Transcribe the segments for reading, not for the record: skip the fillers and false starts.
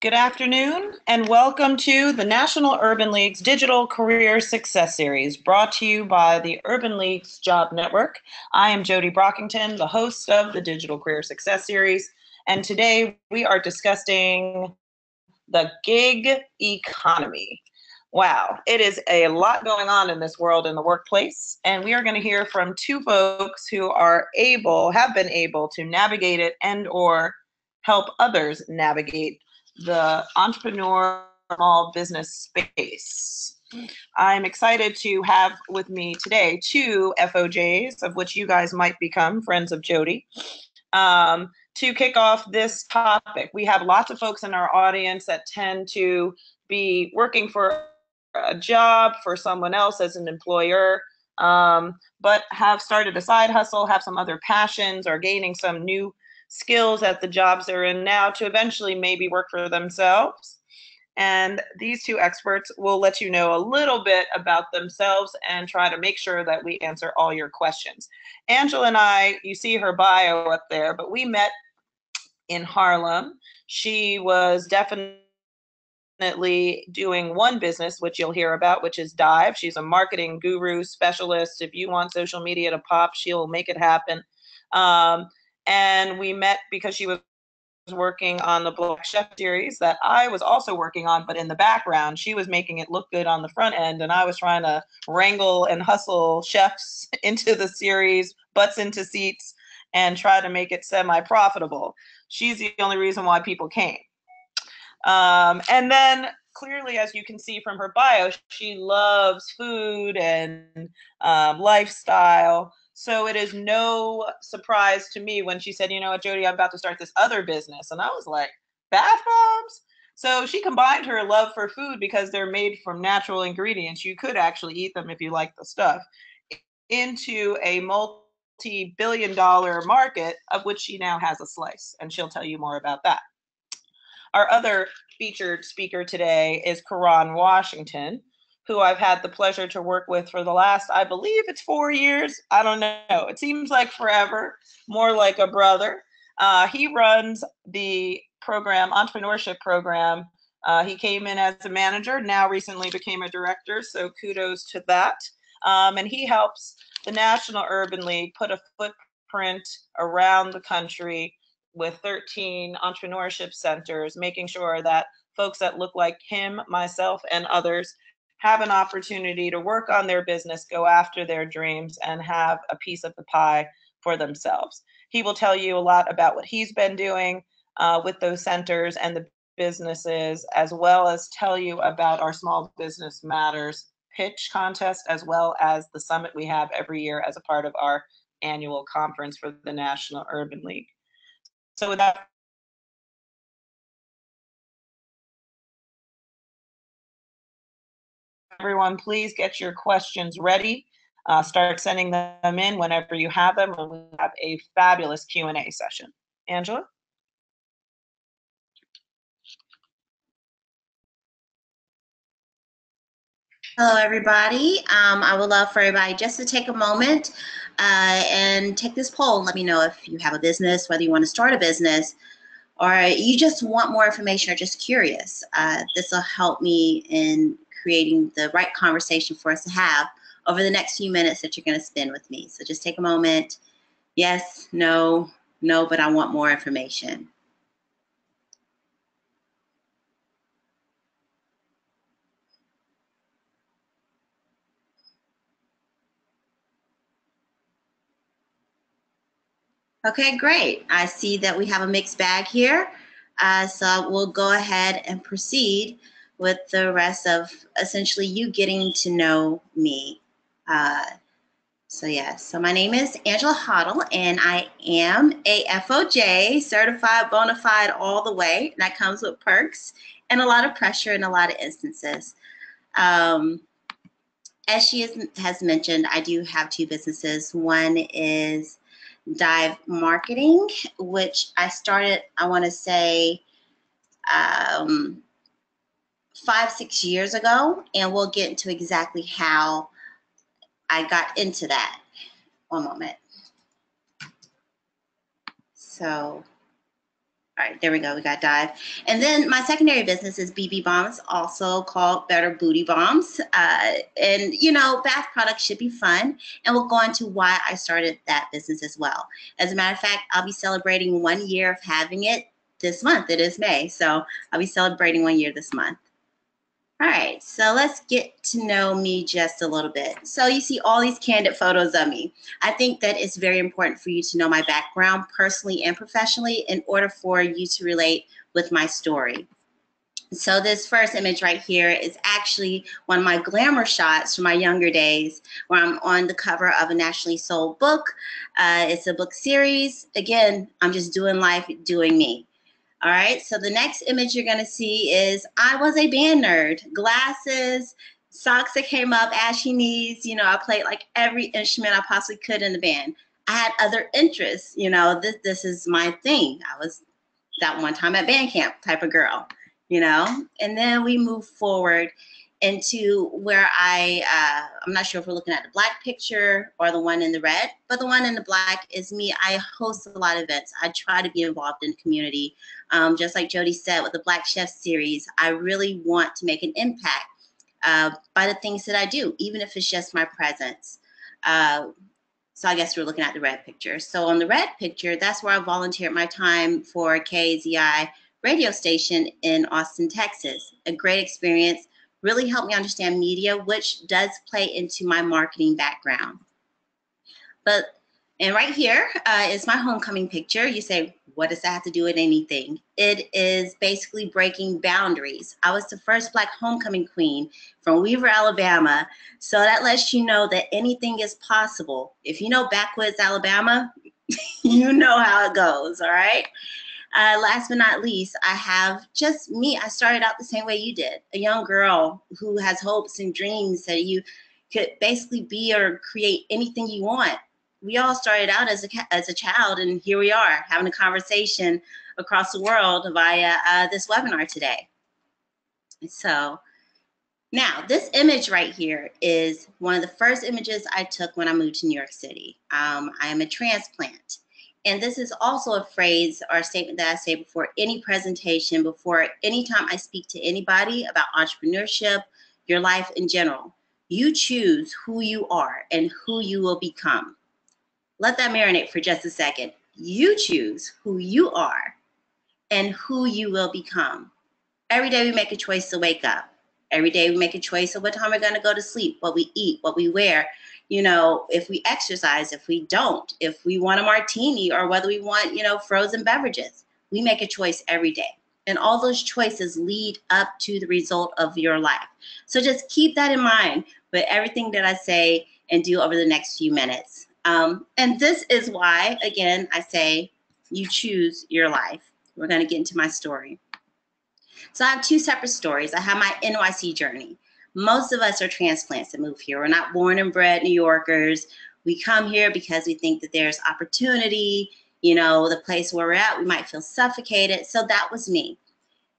Good afternoon, and welcome to the National Urban League's Digital Career Success Series, brought to you by the Urban League's Job Network. I am Jody Brockington, the host of the Digital Career Success Series, and today we are discussing the gig economy. Wow, it is a lot going on in this world in the workplace, and we are going to hear from two folks who have been able to navigate it and or help others navigate the entrepreneur small business space. I'm excited to have with me today two FOJs, of which you guys might become friends of Jody. To kick off this topic, we have lots of folks in our audience that tend to be working for a job for someone else as an employer, but have started a side hustle, have some other passions, or gaining some new skills at the jobs they're in now to eventually maybe work for themselves. And these two experts will let you know a little bit about themselves and try to make sure that we answer all your questions. Angela and I, you see her bio up there, but we met in Harlem. She was definitely doing one business, which you'll hear about, which is Dive. She's a marketing guru specialist. If you want social media to pop, she'll make it happen. And we met because she was working on the Black Chef series that I was also working on, but in the background, she was making it look good on the front end, and I was trying to wrangle and hustle chefs into the series, butts into seats, and try to make it semi-profitable. She's the only reason why people came. And then clearly, as you can see from her bio, she loves food and lifestyle. So it is no surprise to me when she said, you know what, Jody, I'm about to start this other business. And I was like, bath bombs? So she combined her love for food because they're made from natural ingredients. You could actually eat them if you like the stuff, into a multi-billion-dollar market of which she now has a slice. And she'll tell you more about that. Our other featured speaker today is Karan Washington, who I've had the pleasure to work with for the last, I believe it's 4 years. I don't know. It seems like forever, more like a brother. He runs the entrepreneurship program. He came in as a manager, now recently became a director, so kudos to that. And he helps the National Urban League put a footprint around the country with 13 entrepreneurship centers, making sure that folks that look like him, myself, and others have an opportunity to work on their business, go after their dreams, and have a piece of the pie for themselves. He will tell you a lot about what he's been doing with those centers and the businesses, as well as tell you about our Small Business Matters pitch contest, as well as the summit we have every year as a part of our annual conference for the National Urban League. So with that, everyone, please get your questions ready. Start sending them in whenever you have them, and we have a fabulous Q&A session. Angela? Hello, everybody. I would love for everybody just to take a moment and take this poll and let me know if you have a business, whether you want to start a business, or you just want more information or just curious. This will help me in creating the right conversation for us to have over the next few minutes that you're going to spend with me. So just take a moment. Yes, no, but I want more information. Okay, great. I see that we have a mixed bag here. So we'll go ahead and proceed with the rest of essentially you getting to know me. So my name is Angela Hoddle, and I am a FOJ, certified, bona fide all the way. And that comes with perks and a lot of pressure in a lot of instances. As she has mentioned, I do have two businesses. One is Dive Marketing, which I started, I want to say, 5-6 years ago, and we'll get into exactly how I got into that. One moment. So, all All right, there we go. We got Dive. And then my secondary business is BB Bombs, also called Better Booty Bombs. And, you know, bath products should be fun. And we'll go into why I started that business as well. As a matter of fact, I'll be celebrating 1 year of having it this month. It is May. So I'll be celebrating 1 year this month. All right, so let's get to know me just a little bit. So you see all these candid photos of me. I think that it's very important for you to know my background personally and professionally in order for you to relate with my story. So this first image right here is actually one of my glamour shots from my younger days where I'm on the cover of a nationally sold book. It's a book series. Again, I'm just doing life, doing me. All right, so the next image you're gonna see is I was a band nerd. Glasses, socks that came up, ashy knees, you know, I played like every instrument I possibly could in the band. I had other interests, you know, this is my thing. I was that one time at band camp type of girl, you know, and then we move forward into where I'm not sure if we're looking at the black picture or the one in the red, but the one in the black is me. I host a lot of events. I try to be involved in the community. Just like Jody said with the Black Chef series, I really want to make an impact by the things that I do, even if it's just my presence. So I guess we're looking at the red picture. So on the red picture, that's where I volunteered my time for KZI radio station in Austin, Texas. A great experience. Really helped me understand media, which does play into my marketing background. And right here is my homecoming picture. You say, what does that have to do with anything? It is basically breaking boundaries. I was the first Black homecoming queen from Weaver, Alabama. So that lets you know that anything is possible. If you know backwoods Alabama, you know how it goes, all right? Last but not least, I have just me. I started out the same way you did. A young girl who has hopes and dreams that you could basically be or create anything you want. We all started out as a child, and here we are having a conversation across the world via this webinar today. So now this image right here is one of the first images I took when I moved to New York City. I am a transplant. And this is also a phrase or a statement that I say before any presentation, before any time I speak to anybody about entrepreneurship, your life in general. You choose who you are and who you will become. Let that marinate for just a second. You choose who you are and who you will become. Every day we make a choice to wake up. Every day we make a choice of what time we're going to go to sleep, what we eat, what we wear. You know, if we exercise, if we don't, if we want a martini or whether we want, you know, frozen beverages. We make a choice every day. And all those choices lead up to the result of your life. So just keep that in mind with everything that I say and do over the next few minutes. And this is why, again, I say you choose your life. We're going to get into my story. So I have two separate stories. I have my NYC journey. Most of us are transplants that move here. We're not born and bred New Yorkers. We come here because we think that there's opportunity, you know, the place where we're at, we might feel suffocated. So that was me.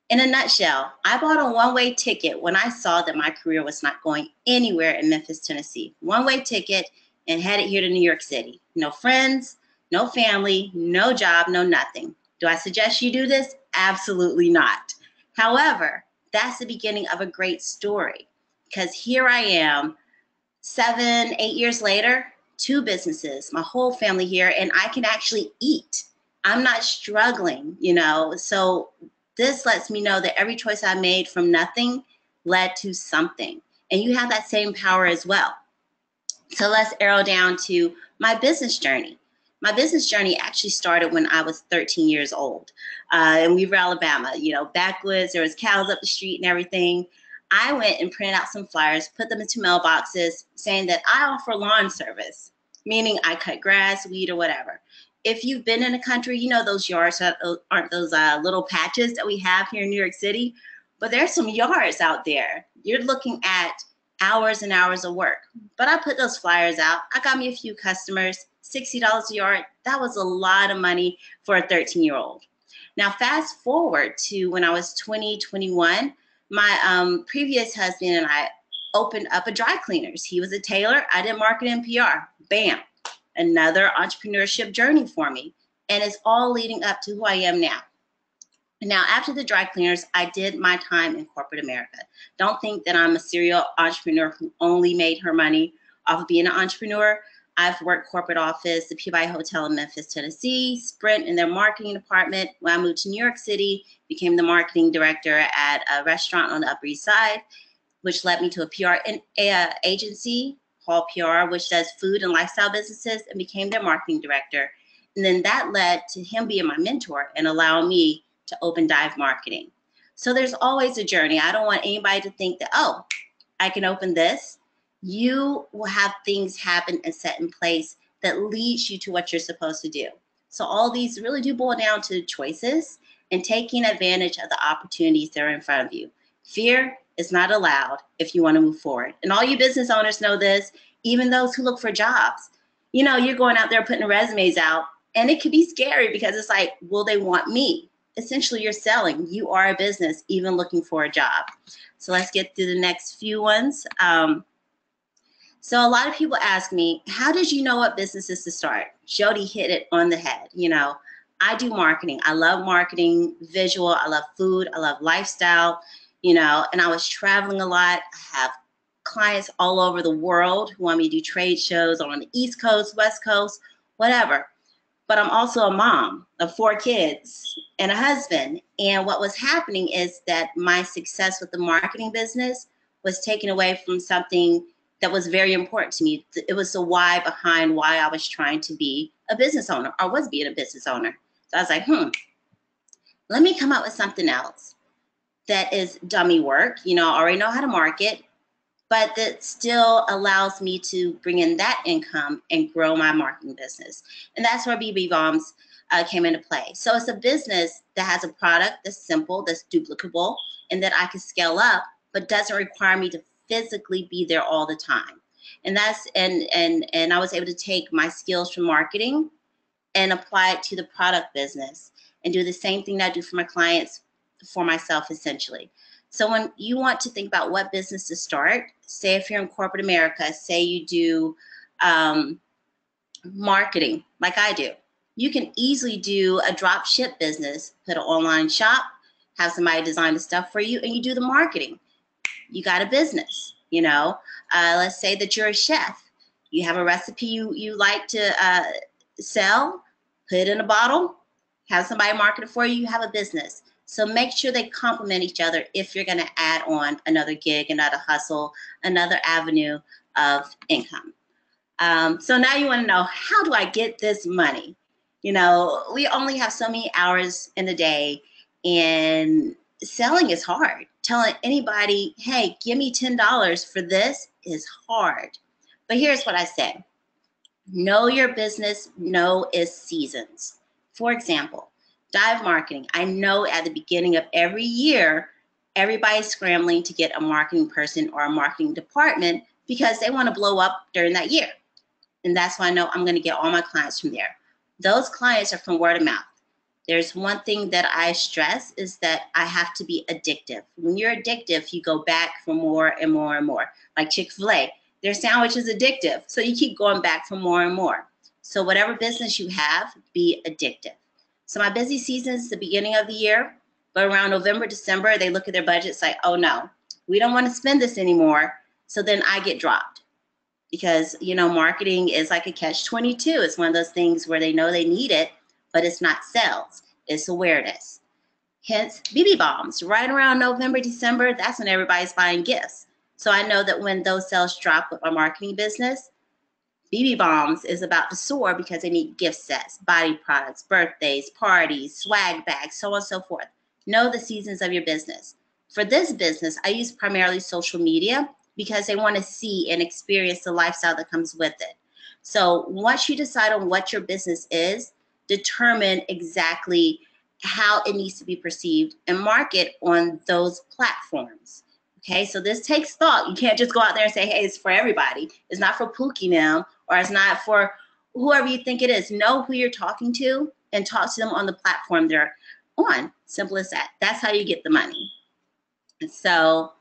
In a nutshell, I bought a one-way ticket when I saw that my career was not going anywhere in Memphis, Tennessee. One-way ticket and headed here to New York City. No friends, no family, no job, no nothing. Do I suggest you do this? Absolutely not. However, that's the beginning of a great story. Because here I am, 7, 8 years later, 2 businesses, my whole family here, and I can actually eat. I'm not struggling, you know. So this lets me know that every choice I made from nothing led to something. And you have that same power as well. So let's arrow down to my business journey. My business journey actually started when I was 13 years old in Weaver, Alabama. You know, backwoods, there was cows up the street and everything. I went and printed out some flyers, put them into mailboxes saying that I offer lawn service, meaning I cut grass, weed, or whatever. If you've been in the country, you know those yards aren't those little patches that we have here in New York City, but there's some yards out there. You're looking at hours and hours of work. But I put those flyers out. I got me a few customers, $60 a yard. That was a lot of money for a 13-year-old. Now, fast forward to when I was 20, 21, my previous husband and I opened up a dry cleaners. He was a tailor. I did marketing and PR. Bam, another entrepreneurship journey for me. And it's all leading up to who I am now. Now, after the dry cleaners, I did my time in corporate America. Don't think that I'm a serial entrepreneur who only made her money off of being an entrepreneur. I've worked corporate office, the Peabody Hotel in Memphis, Tennessee, Sprint in their marketing department. When I moved to New York City, became the marketing director at a restaurant on the Upper East Side, which led me to a PR agency, Hall PR, which does food and lifestyle businesses, and became their marketing director. And then that led to him being my mentor and allowing me to open Dive Marketing. So there's always a journey. I don't want anybody to think that, oh, I can open this. You will have things happen and set in place that leads you to what you're supposed to do. So all these really do boil down to choices and taking advantage of the opportunities that are in front of you. Fear is not allowed if you want to move forward. And all you business owners know this, even those who look for jobs. You know, you're going out there putting resumes out, and it could be scary because it's like, will they want me? Essentially, you're selling. You are a business, even looking for a job. So let's get through the next few ones. So a lot of people ask me, how did you know what businesses to start? Jody hit it on the head. You know, I do marketing. I love marketing, visual. I love food. I love lifestyle, you know, and I was traveling a lot. I have clients all over the world who want me to do trade shows on the East Coast, West Coast, whatever. But I'm also a mom of 4 kids and a husband. And what was happening is that my success with the marketing business was taken away from something that was very important to me. It was the why behind why I was trying to be a business owner, or was being a business owner. So I was like, let me come up with something else that is dummy work. You know, I already know how to market, but that still allows me to bring in that income and grow my marketing business. And that's where BB Bombs came into play. So it's a business that has a product that's simple, that's duplicable, and that I can scale up, but doesn't require me to physically be there all the time. And that's and I was able to take my skills from marketing and apply it to the product business and do the same thing that I do for my clients for myself, essentially. So when you want to think about what business to start, say if you're in corporate America, say you do marketing like I do, you can easily do a drop ship business, put an online shop, have somebody design the stuff for you, and you do the marketing. You got a business, you know. Let's say that you're a chef. You have a recipe you like to sell, put it in a bottle, have somebody market it for you, you have a business. So make sure they complement each other if you're going to add on another gig, another hustle, another avenue of income. So now you want to know, how do I get this money? You know, we only have so many hours in the day, and selling is hard. Telling anybody, hey, give me $10 for this is hard. But here's what I say. Know your business, know its seasons. For example, Dive Marketing. I know at the beginning of every year, everybody's scrambling to get a marketing person or a marketing department because they want to blow up during that year. And that's why I know I'm going to get all my clients from there. Those clients are from word of mouth. There's one thing that I stress is that I have to be addictive. When you're addictive, you go back for more and more and more. Like Chick-fil-A, their sandwich is addictive. So you keep going back for more and more. So whatever business you have, be addictive. So my busy season is the beginning of the year, but around November, December, they look at their budgets like, oh no, we don't want to spend this anymore. So then I get dropped. Because, you know, marketing is like a catch-22. It's one of those things where they know they need it, but it's not sales, it's awareness. Hence, BB Bombs, right around November, December, that's when everybody's buying gifts. So I know that when those sales drop with my marketing business, BB Bombs is about to soar because they need gift sets, body products, birthdays, parties, swag bags, so on and so forth. Know the seasons of your business. For this business, I use primarily social media because they want to see and experience the lifestyle that comes with it. So once you decide on what your business is, determine exactly how it needs to be perceived and market on those platforms. Okay, so this takes thought. You can't just go out there and say, hey, it's for everybody. It's not for Pookie now, or it's not for whoever you think it is. Know who you're talking to and talk to them on the platform they're on. Simple as that. That's how you get the money. And so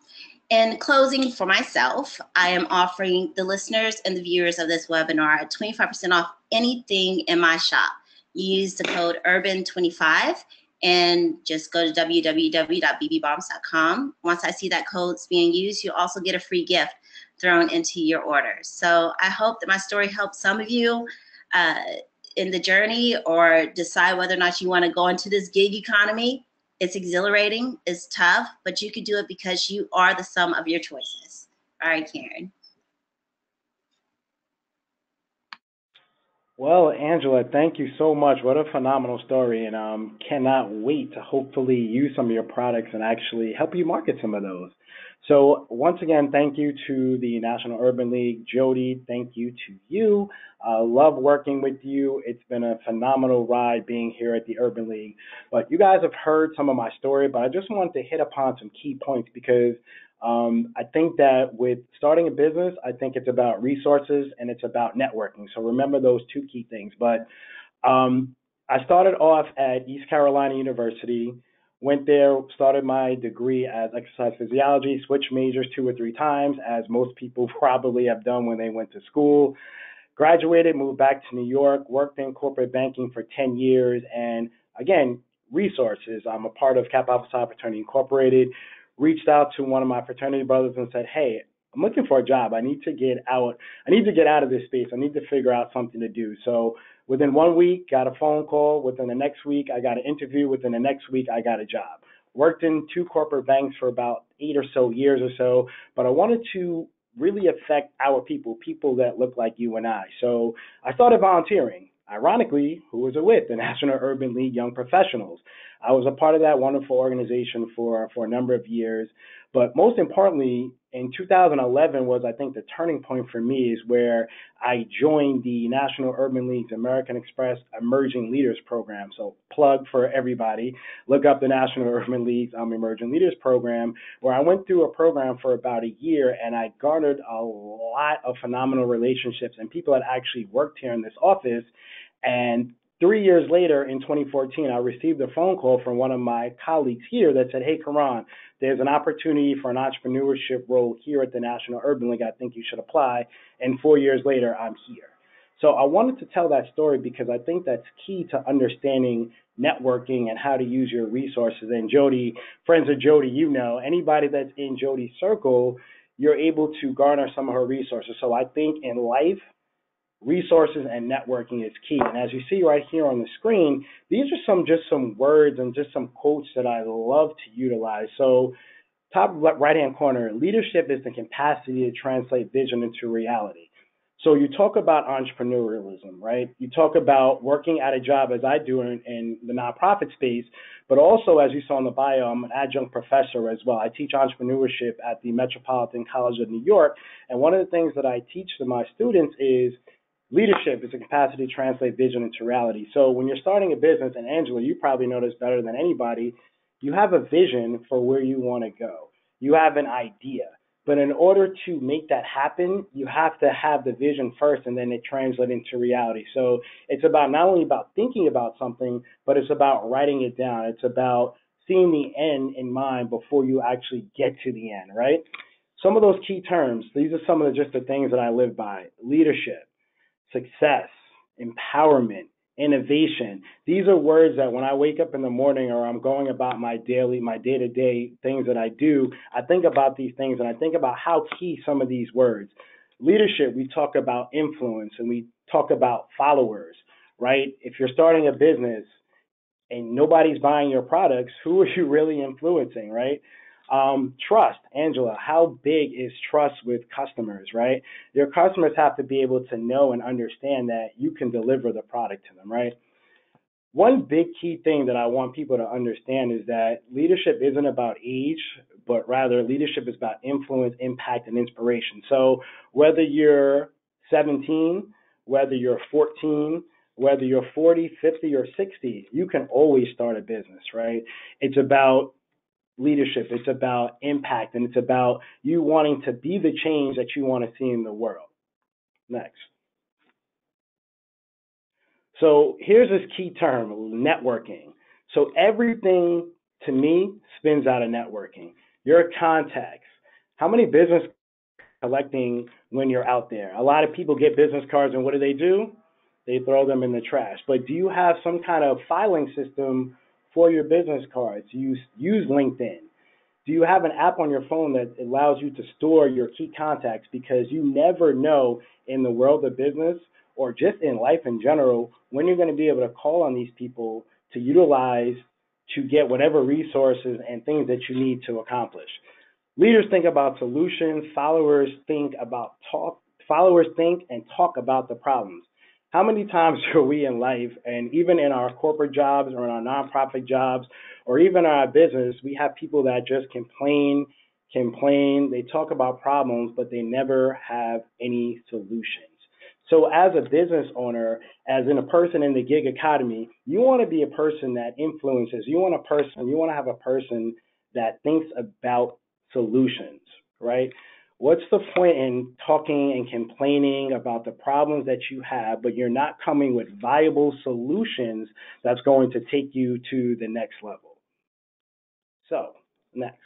in closing, for myself, I am offering the listeners and the viewers of this webinar at 25% off anything in my shop. You use the code URBAN25 and just go to www.bbbombs.com. Once I see that code's being used, you'll also get a free gift thrown into your order. So I hope that my story helps some of you in the journey, or decide whether or not you want to go into this gig economy. It's exhilarating, it's tough, but you can do it because you are the sum of your choices. All right, Karen. Well, Angela, thank you so much. What a phenomenal story, and cannot wait to hopefully use some of your products and actually help you market some of those. So, once again, thank you to the National Urban League. Jody, thank you to you. Love working with you. It's been a phenomenal ride being here at the Urban League. But you guys have heard some of my story, but I just wanted to hit upon some key points because I think that with starting a business, I think it's about resources and it's about networking. So remember those two key things. But I started off at East Carolina University, went there, started my degree as exercise physiology, switched majors 2 or 3 times, as most people probably have done when they went to school. Graduated, moved back to New York, worked in corporate banking for 10 years. And again, resources. I'm a part of Kappa Alpha Psi Fraternity Incorporated. Reached out to one of my fraternity brothers and said, hey, I'm looking for a job. I need to get out. I need to get out of this space. I need to figure out something to do. So within 1 week, got a phone call. Within the next week, I got an interview. Within the next week, I got a job. Worked in 2 corporate banks for about 8 or so years or so, but I wanted to really affect our people, people that look like you and I. So I started volunteering. Ironically, who was it with? The National Urban League Young Professionals. I was a part of that wonderful organization for a number of years. But most importantly, in 2011 was, I think, the turning point for me is where I joined the National Urban League's American Express Emerging Leaders Program. So plug for everybody. Look up the National Urban League's Emerging Leaders Program, where I went through a program for about a year and I garnered a lot of phenomenal relationships and people that actually worked here in this office. And 3 years later, in 2014, I received a phone call from one of my colleagues here that said, hey, Karan, there's an opportunity for an entrepreneurship role here at the National Urban League. I think you should apply. And 4 years later, I'm here. So I wanted to tell that story because I think that's key to understanding networking and how to use your resources. And Jody, friends of Jody, you know, anybody that's in Jody's circle, you're able to garner some of her resources. So I think in life, resources and networking is key. And as you see right here on the screen, these are some words and just some quotes that I love to utilize. So top right hand corner, leadership is the capacity to translate vision into reality. So you talk about entrepreneurialism, right? You talk about working at a job as I do in the nonprofit space, but also, as you saw in the bio, I'm an adjunct professor as well. I teach entrepreneurship at the Metropolitan College of New York. And one of the things that I teach to my students is leadership is the capacity to translate vision into reality. So when you're starting a business, and Angela, you probably know this better than anybody, you have a vision for where you want to go. You have an idea. But in order to make that happen, you have to have the vision first and then it translates into reality. So it's about not only about thinking about something, but it's about writing it down. It's about seeing the end in mind before you actually get to the end, right? Some of those key terms, these are some of just the things that I live by. Leadership, success, empowerment, innovation. These are words that when I wake up in the morning or I'm going about my day-to-day things that I do, I think about these things and I think about how key some of these words. Leadership, we talk about influence and we talk about followers, right? If you're starting a business and nobody's buying your products, who are you really influencing, right? Trust, Angela, how big is trust with customers, right? Your customers have to be able to know and understand that you can deliver the product to them, right? One big key thing that I want people to understand is that leadership isn't about age, but rather leadership is about influence, impact, and inspiration. So whether you're 17, whether you're 14, whether you're 40, 50, or 60, you can always start a business, right? It's about leadership, it's about impact, and it's about you wanting to be the change that you want to see in the world. Next. So here's this key term, networking. So everything to me spins out of networking. Your contacts. How many business collecting when you're out there? A lot of people get business cards and what do? They throw them in the trash. But do you have some kind of filing system for your business cards? Do you use LinkedIn? Do you have an app on your phone that allows you to store your key contacts? Because you never know in the world of business or just in life in general when you're going to be able to call on these people to utilize to get whatever resources and things that you need to accomplish. Leaders think about solutions, followers think and talk about the problems. How many times are we in life, and even in our corporate jobs or in our nonprofit jobs, or even our business, we have people that just complain, they talk about problems, but they never have any solutions. So as a business owner, as in a person in the gig economy, you want to be a person that influences. You want to have a person that thinks about solutions, right? What's the point in talking and complaining about the problems that you have, but you're not coming with viable solutions that's going to take you to the next level? So, next.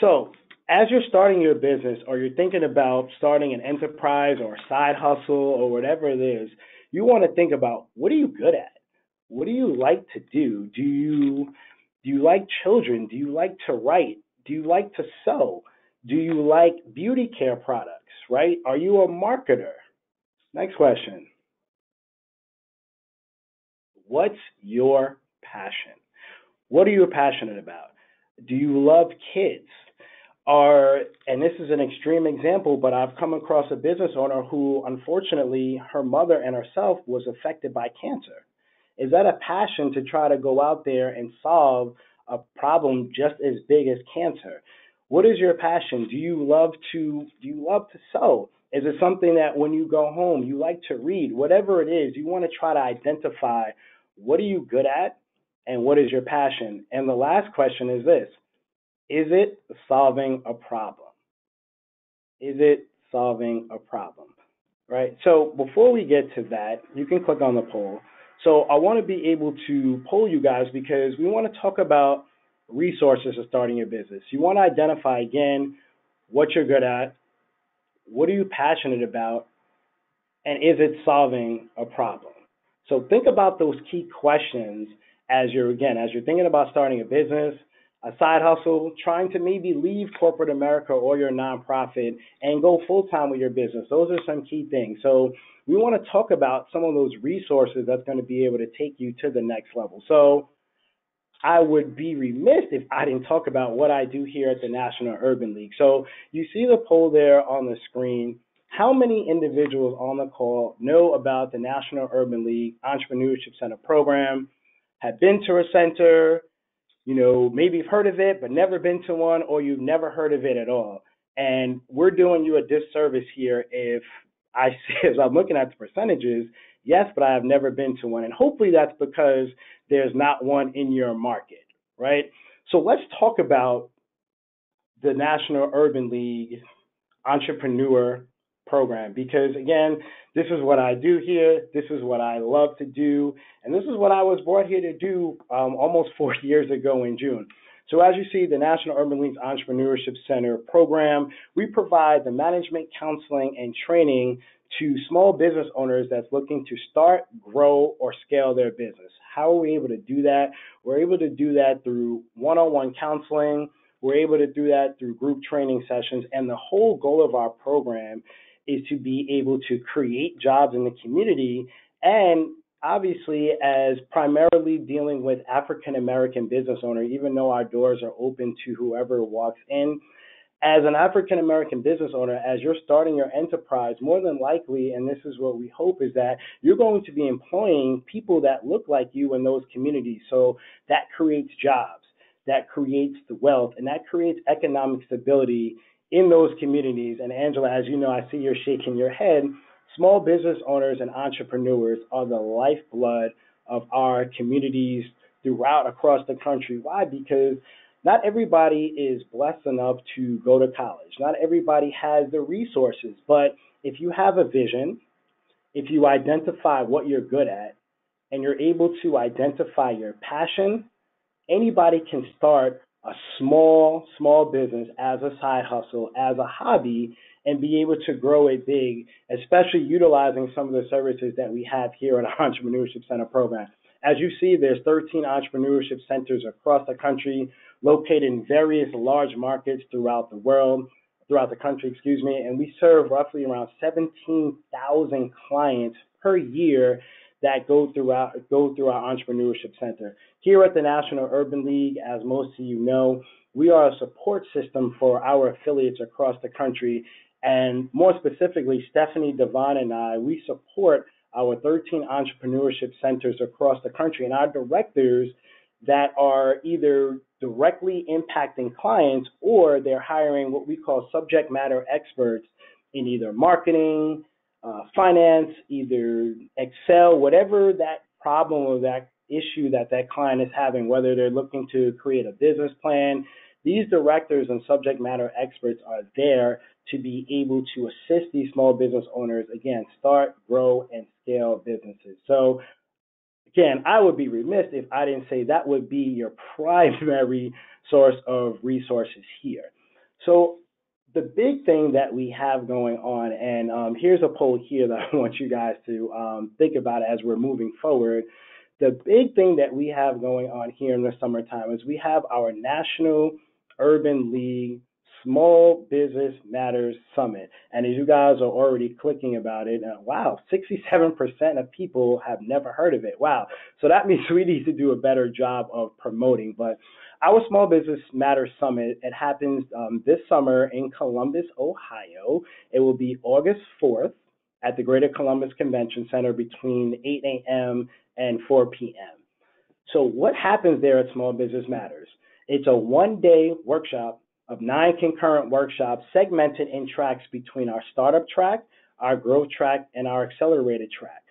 So, as you're starting your business or you're thinking about starting an enterprise or a side hustle or whatever it is, you want to think about, what are you good at? What do you like to do? Do you like children? Do you like to write? Do you like to sew? Do you like beauty care products, right? Are you a marketer? Next question. What's your passion? What are you passionate about? Do you love kids? And this is an extreme example, but I've come across a business owner who, unfortunately, her mother and herself was affected by cancer. Is that a passion to try to go out there and solve a problem just as big as cancer? What is your passion? Do you love to sew? Is it something that when you go home you like to read? Whatever it is, you want to try to identify, what are you good at and what is your passion? And the last question is this: is it solving a problem? Is it solving a problem? Right? So before we get to that, you can click on the poll. So I want to be able to poll you guys because we want to talk about resources of starting your business. You want to identify, again, what you're good at, what are you passionate about, and is it solving a problem? So think about those key questions as you're thinking about starting a business, a side hustle, trying to maybe leave corporate America or your nonprofit and go full-time with your business. Those are some key things. So we want to talk about some of those resources that's going to be able to take you to the next level. So I would be remiss if I didn't talk about what I do here at the National Urban League. So you see the poll there on the screen. How many individuals on the call know about the National Urban League Entrepreneurship Center program, have been to a center, maybe you've heard of it, but never been to one, or you've never heard of it at all? And we're doing you a disservice here if I say, as I'm looking at the percentages, yes, but I have never been to one. And hopefully that's because there's not one in your market, right? So let's talk about the National Urban League Entrepreneur Program, because again, this is what I do here. This is what I love to do. And this is what I was brought here to do almost 4 years ago in June. So as you see, the National Urban League's Entrepreneurship Center program, we provide the management, counseling, and training to small business owners that's looking to start, grow, or scale their business. How are we able to do that? We're able to do that through one-on-one counseling. We're able to do that through group training sessions. And the whole goal of our program is to be able to create jobs in the community, and obviously as primarily dealing with African American business owner, even though our doors are open to whoever walks in. As an African American business owner, as you're starting your enterprise, more than likely, and this is what we hope, is that you're going to be employing people that look like you in those communities. So that creates jobs, that creates the wealth, and that creates economic stability in those communities. And Angela, as you know, I see you're shaking your head. Small business owners and entrepreneurs are the lifeblood of our communities across the country. Why? Because not everybody is blessed enough to go to college. Not everybody has the resources. But if you have a vision, if you identify what you're good at, and you're able to identify your passion, anybody can start a small business as a side hustle, as a hobby, and be able to grow it big, especially utilizing some of the services that we have here at our Entrepreneurship Center program. as you see, there's 13 entrepreneurship centers across the country, located in various large markets throughout the country, excuse me, and we serve roughly around 17,000 clients per year that go through our entrepreneurship center. Here at the National Urban League, as most of you know, we are a support system for our affiliates across the country, and more specifically, Stephanie Devon and I, we support our 13 entrepreneurship centers across the country, and our directors that are either directly impacting clients or they're hiring what we call subject matter experts in either marketing, finance, either Excel, whatever that problem or that issue that client is having, whether they're looking to create a business plan. These directors and subject matter experts are there to be able to assist these small business owners, again, start, grow, and scale businesses. So again, I would be remiss if I didn't say that would be your primary source of resources here. So the big thing that we have going on, and here's a poll here that I want you guys to think about as we're moving forward. The big thing that we have going on here in the summertime is we have our National Urban League Small Business Matters Summit. And as you guys are already clicking about it, wow, 67% of people have never heard of it. Wow. So that means we need to do a better job of promoting. But our Small Business Matters Summit, it happens this summer in Columbus, Ohio. It will be August 4th at the Greater Columbus Convention Center between 8 a.m. and 4 p.m. So what happens there at Small Business Matters? It's a one-day workshop of 9 concurrent workshops segmented in tracks between our startup track, our growth track, and our accelerated track.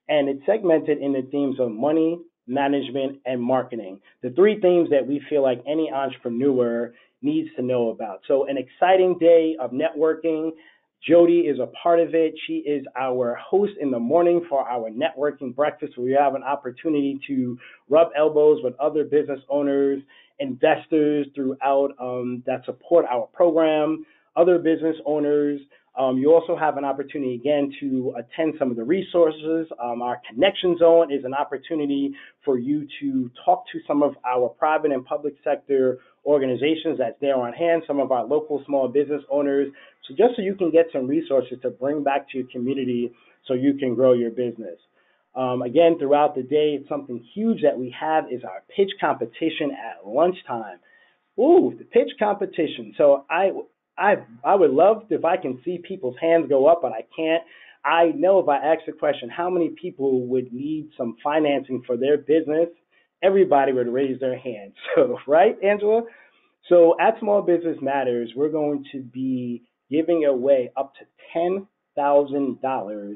And it's segmented in the themes of money, management, and marketing, the 3 themes that we feel like any entrepreneur needs to know about. So an exciting day of networking. Jody is a part of it. She is our host in the morning for our networking breakfast, where we have an opportunity to rub elbows with other business owners, investors throughout that support our program, other business owners. You also have an opportunity, again, to attend some of the resources. Our Connection Zone is an opportunity for you to talk to some of our private and public sector organizations that's there on hand, some of our local small business owners, so just so you can get some resources to bring back to your community so you can grow your business. Again, throughout the day, something huge that we have is our pitch competition at lunchtime. Ooh, the pitch competition. So I would love if I can see people's hands go up, but I can't. I know if I ask the question, how many people would need some financing for their business, everybody would raise their hand. So, right, Angela? So at Small Business Matters, we're going to be giving away up to $10,000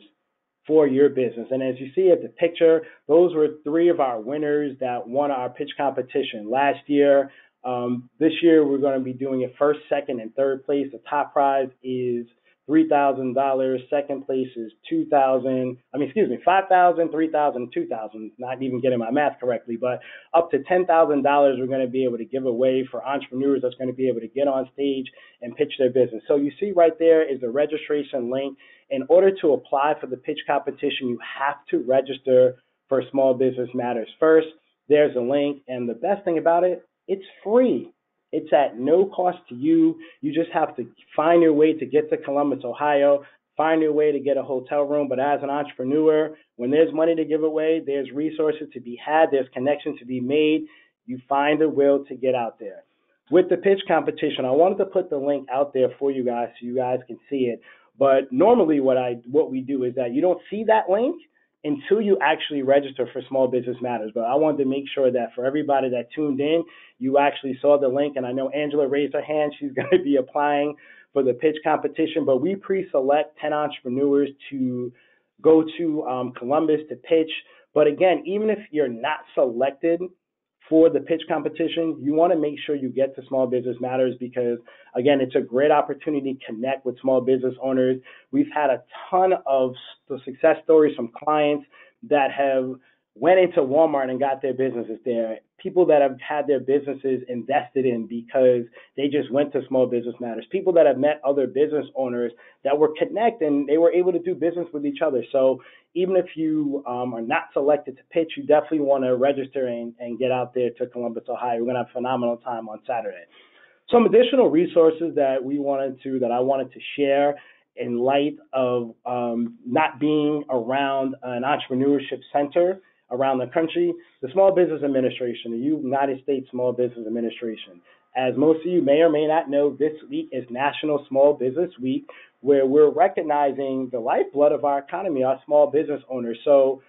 for your business. And as you see at the picture, those were 3 of our winners that won our pitch competition last year. This year, we're going to be doing it first, second, and third place. The top prize is $3,000. Second place is $5,000, $3,000, $2,000. Not even getting my math correctly, but up to $10,000 we're going to be able to give away for entrepreneurs that's going to be able to get on stage and pitch their business. So you see right there is the registration link. In order to apply for the pitch competition, you have to register for Small Business Matters first. There's a link, and the best thing about it, it's free. It's at no cost to you. You just have to find your way to get to Columbus, Ohio, find your way to get a hotel room. But as an entrepreneur, when there's money to give away, there's resources to be had, there's connections to be made. You find the will to get out there. With the pitch competition, I wanted to put the link out there for you guys so you guys can see it. But normally what we do is that you don't see that link until you actually register for Small Business Matters. But I wanted to make sure that for everybody that tuned in, you actually saw the link. And I know Angela raised her hand. She's going to be applying for the pitch competition. But we pre-select 10 entrepreneurs to go to Columbus to pitch. But again, even if you're not selected for the pitch competition, you want to make sure you get to Small Business Matters because, again, it's a great opportunity to connect with small business owners. We've had a ton of success stories from clients that have went into Walmart and got their businesses there. People that have had their businesses invested in because they just went to Small Business Matters. People that have met other business owners that were connected and they were able to do business with each other. So even if you are not selected to pitch, you definitely want to register and get out there to Columbus, Ohio. We're going to have a phenomenal time on Saturday. Some additional resources that I wanted to share in light of not being around an entrepreneurship center around the country, the Small Business Administration, the United States Small Business Administration. As most of you may or may not know, this week is National Small Business Week, where we're recognizing the lifeblood of our economy, our small business owners. So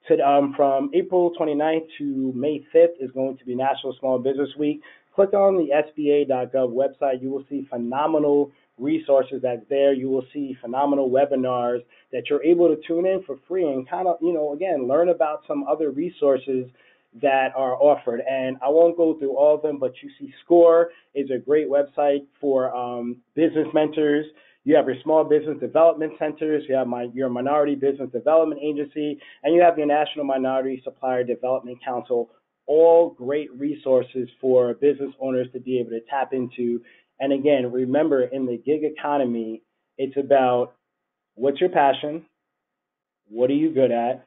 from April 29th to May 5th is going to be National Small Business Week. Click on the SBA.gov website. You will see phenomenal resources that's there. You will see phenomenal webinars that you're able to tune in for free and kind of, again, learn about some other resources that are offered. And I won't go through all of them, but you see SCORE is a great website for business mentors. You have your small business development centers, you have your minority business development agency, and you have your National Minority Supplier Development Council, all great resources for business owners to be able to tap into. And again, remember, in the gig economy, it's about what's your passion, what are you good at,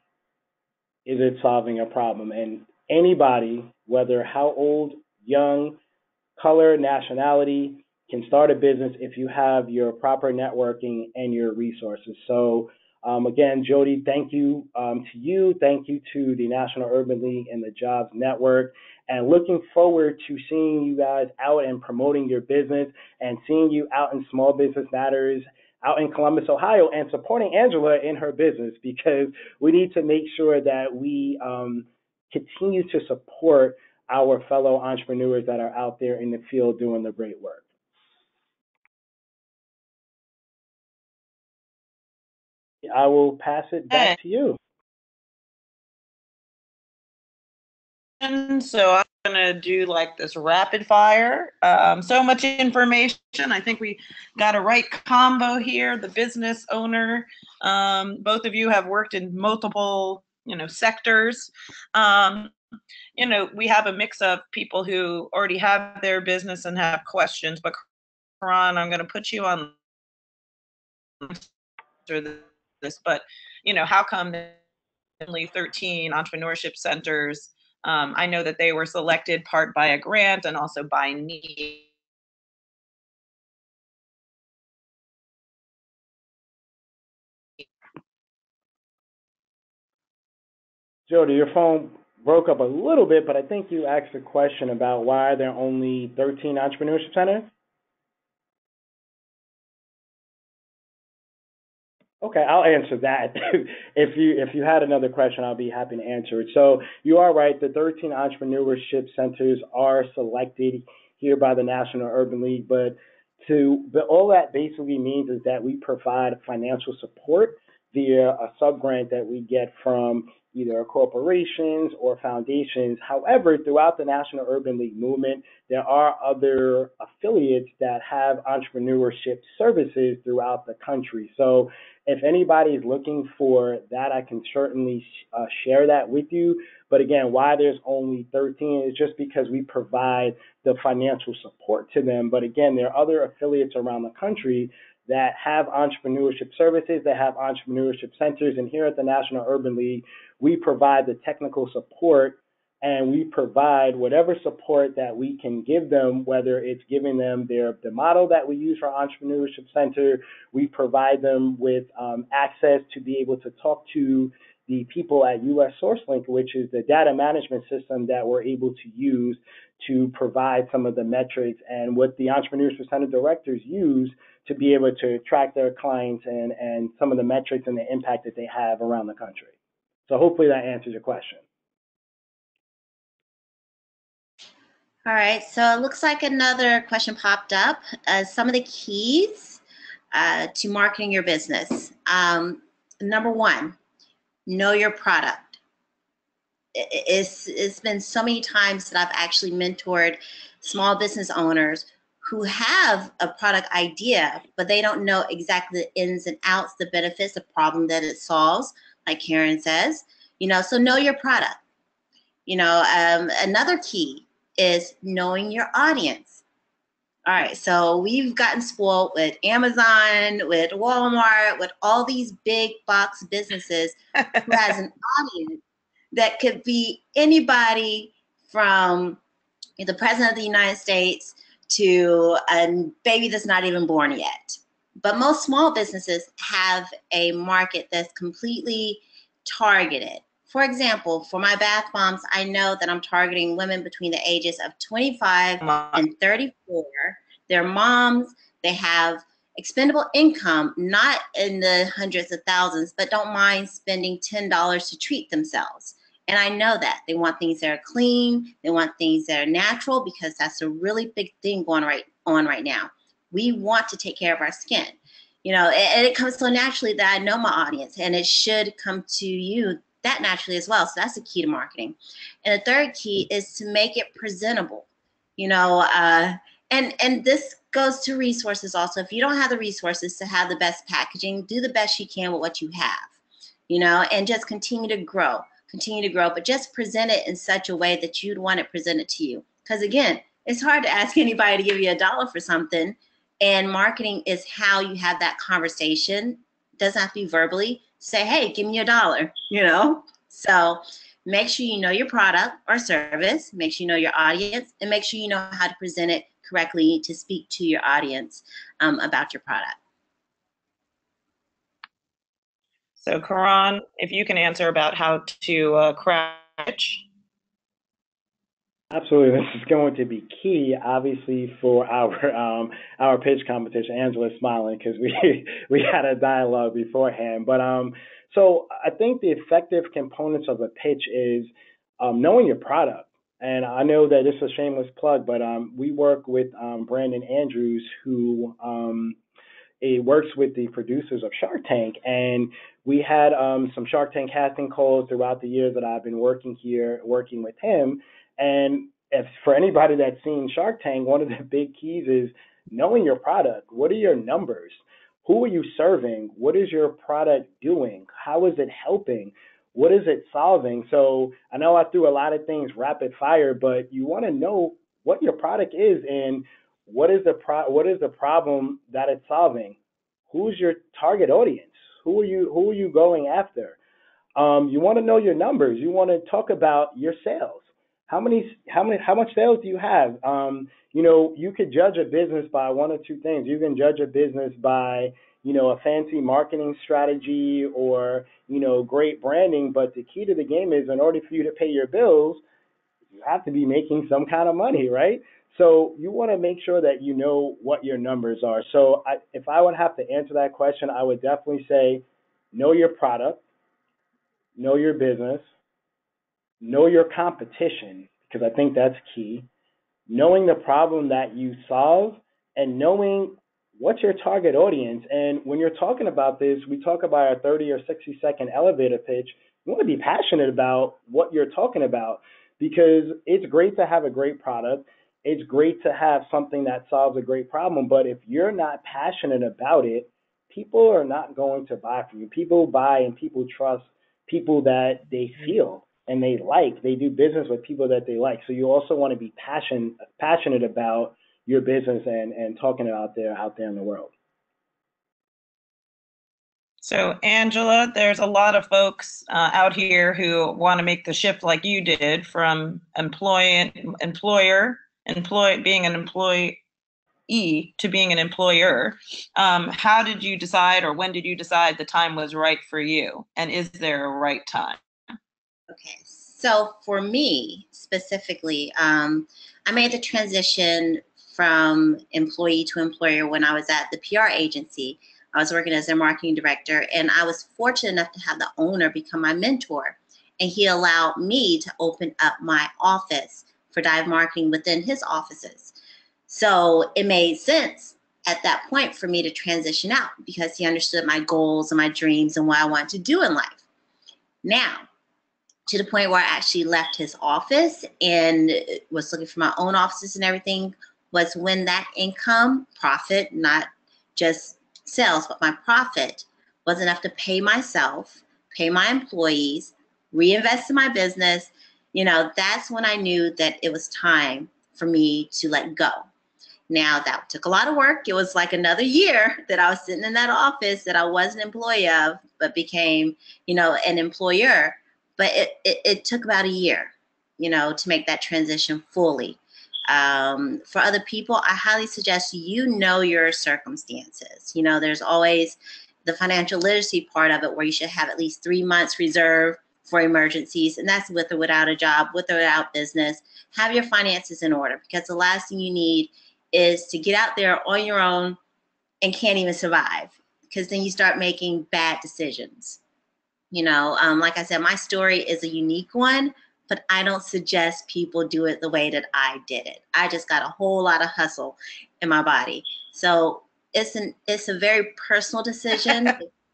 is it solving a problem? And anybody, whether how old, young, color, nationality, can start a business if you have your proper networking and your resources. So again, Jody, thank you to you. Thank you to the National Urban League and the Jobs Network. And looking forward to seeing you guys out and promoting your business and seeing you out in Small Business Matters out in Columbus, Ohio, and supporting Angela in her business, because we need to make sure that we continue to support our fellow entrepreneurs that are out there in the field doing the great work. I will pass it back to you. So I'm going to do like this rapid fire. So much information. I think we got a right combo here. The business owner, both of you have worked in multiple, sectors. We have a mix of people who already have their business and have questions, but Karan, I'm going to put you on this, but how come there are only 13 entrepreneurship centers? I know that they were selected part by a grant and also by need. Jody, your phone broke up a little bit, but I think you asked a question about why there are only 13 entrepreneurship centers. Okay, I'll answer that. If you had another question, I'll be happy to answer it. So you are right. The 13 entrepreneurship centers are selected here by the National Urban League, but all that basically means is that we provide financial support via a sub-grant that we get from either corporations or foundations. However, throughout the National Urban League movement, there are other affiliates that have entrepreneurship services throughout the country. So if anybody is looking for that, I can certainly share that with you. But again, why there's only 13 is just because we provide the financial support to them. But again, there are other affiliates around the country that have entrepreneurship services, that have entrepreneurship centers. And here at the National Urban League, we provide the technical support and we provide whatever support that we can give them, whether it's giving them the model that we use for our entrepreneurship center. We provide them with access to be able to talk to the people at US SourceLink, which is the data management system that we're able to use to provide some of the metrics and what the entrepreneurship center directors use to be able to track their clients and some of the metrics and the impact that they have around the country. So hopefully that answers your question. All right, so it looks like another question popped up. Some of the keys to marketing your business. Number one, know your product. It's been so many times that I've actually mentored small business owners who have a product idea, but they don't know exactly the ins and outs, the benefits, the problem that it solves, like Karen says. So know your product. Another key is knowing your audience. All right, so we've gotten spoiled with Amazon, with Walmart, with all these big box businesses who has an audience that could be anybody from the President of the United States to a baby that's not even born yet. But most small businesses have a market that's completely targeted. For example, for my bath bombs, I know that I'm targeting women between the ages of 25 and 34. They're moms, they have expendable income, not in the hundreds of thousands, but don't mind spending $10 to treat themselves. And I know that they want things that are clean, they want things that are natural, because that's a really big thing going on right now. We want to take care of our skin, and it comes so naturally that I know my audience, and it should come to you that naturally as well. So that's the key to marketing. And the third key is to make it presentable, and this goes to resources also. If you don't have the resources to have the best packaging, do the best you can with what you have, and just continue to grow, but just present it in such a way that you'd want it presented to you. Because again, it's hard to ask anybody to give you $1 for something, and marketing is how you have that conversation. It doesn't have to be verbally. Say, hey, give me $1, So make sure you know your product or service, make sure you know your audience, and make sure you know how to present it correctly to speak to your audience about your product. So Karan, if you can answer about how to craft pitch. Absolutely, this is going to be key, obviously, for our pitch competition. Angela's smiling because we had a dialogue beforehand. But so I think the effective components of a pitch is knowing your product. And I know that this is a shameless plug, but we work with Brandon Andrews, who works with the producers of Shark Tank, and we had some Shark Tank casting calls throughout the years that I've been working with him. And if for anybody that's seen Shark Tank, one of the big keys is knowing your product. What are your numbers? Who are you serving? What is your product doing? How is it helping? What is it solving? So I know I threw a lot of things rapid fire, but you want to know what your product is and what is the problem that it's solving? Who's your target audience? Who are you going after? You want to know your numbers. You want to talk about your sales. How much sales do you have? You could judge a business by one or two things. You can judge a business by, a fancy marketing strategy or, great branding. But the key to the game is in order for you to pay your bills, you have to be making some kind of money, right? So you want to make sure that you know what your numbers are. So if I would have to answer that question, I would definitely say know your product, know your business, know your competition, because I think that's key, knowing the problem that you solve, and knowing what's your target audience. And when you're talking about this, we talk about a 30 or 60-second elevator pitch. You want to be passionate about what you're talking about, because it's great to have a great product. It's great to have something that solves a great problem. But if you're not passionate about it, people are not going to buy from you. People buy and people trust people that they feel and they like. They do business with people that they like. So you also want to be passionate about your business and talking it out there in the world. So Angela, there's a lot of folks out here who want to make the shift like you did from being an employee to being an employer. How did you decide, or when did you decide the time was right for you? And is there a right time? Okay, so for me specifically, I made the transition from employee to employer when I was at the PR agency. I was working as their marketing director, and I was fortunate enough to have the owner become my mentor. And he allowed me to open up my office for Dive Marketing within his offices. So it made sense at that point for me to transition out, because he understood my goals and my dreams and what I wanted to do in life. Now, to the point where I actually left his office and was looking for my own offices and everything, was when that income, profit, not just sales, but my profit, was enough to pay myself, pay my employees, reinvest in my business, That's when I knew that it was time for me to let go. Now, that took a lot of work. It was like another year that I was sitting in that office that I was an employee of, but became, an employer. But it took about a year, to make that transition fully. For other people, I highly suggest your circumstances. There's always the financial literacy part of it where you should have at least 3 months reserved for emergencies, and that's with or without a job, with or without business. Have your finances in order, because the last thing you need is to get out there on your own and can't even survive, because then you start making bad decisions. Like I said, my story is a unique one, but I don't suggest people do it the way that I did it. I just got a whole lot of hustle in my body. So it's a very personal decision.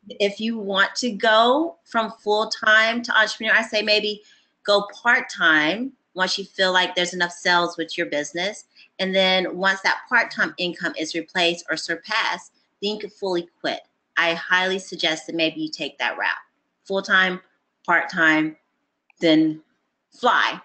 If you want to go from full-time to entrepreneur, I say maybe go part-time once you feel like there's enough sales with your business. And then once that part-time income is replaced or surpassed, then you can fully quit. I highly suggest that maybe you take that route. Full-time, part-time, then fly.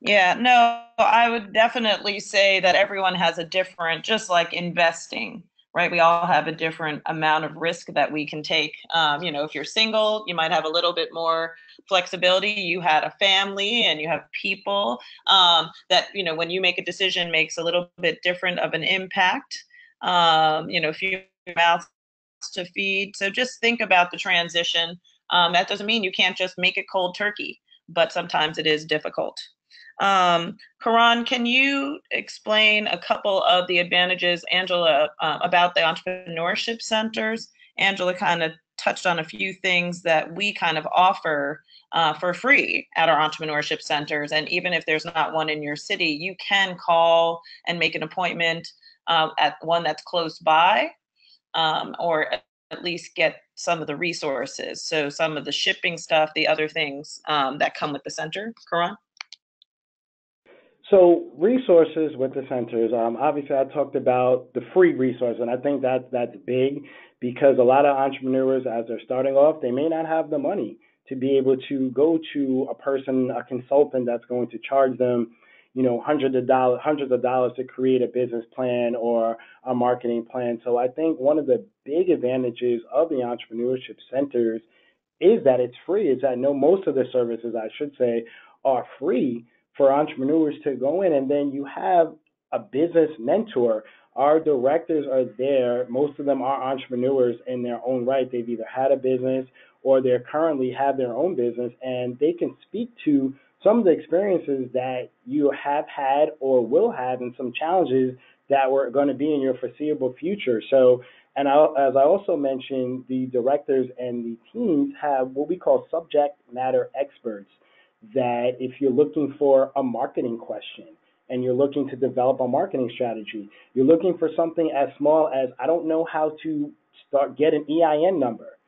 Yeah, no, I would definitely say that everyone has a different, just like investing, right? We all have a different amount of risk that we can take. If you're single, you might have a little bit more flexibility. You had a family and you have people that, when you make a decision makes a little bit different of an impact. Few mouths to feed. So just think about the transition. That doesn't mean you can't just make it cold turkey, but sometimes it is difficult. Karan, can you explain a couple of the advantages, Angela, about the entrepreneurship centers? Angela kind of touched on a few things that we kind of offer for free at our entrepreneurship centers. And even if there's not one in your city, you can call and make an appointment at one that's close by, or at least get some of the resources. So some of the shipping stuff, the other things that come with the center. Karan? So resources with the centers, obviously I talked about the free resource, and I think that's big because a lot of entrepreneurs, as they're starting off, they may not have the money to be able to go to a person, a consultant that's going to charge them, hundreds of dollars to create a business plan or a marketing plan. So I think one of the big advantages of the entrepreneurship centers is that it's free. Is that most of the services, I should say, are free for entrepreneurs to go in, and then you have a business mentor. Our directors are there. Most of them are entrepreneurs in their own right. They've either had a business or they currently have their own business, and they can speak to some of the experiences that you have had or will have and some challenges that were going to be in your foreseeable future. So, and as I also mentioned, the directors and the teams have what we call subject matter experts, that if you're looking for a marketing question and you're looking to develop a marketing strategy, you're looking for something as small as, I don't know how to get an EIN number,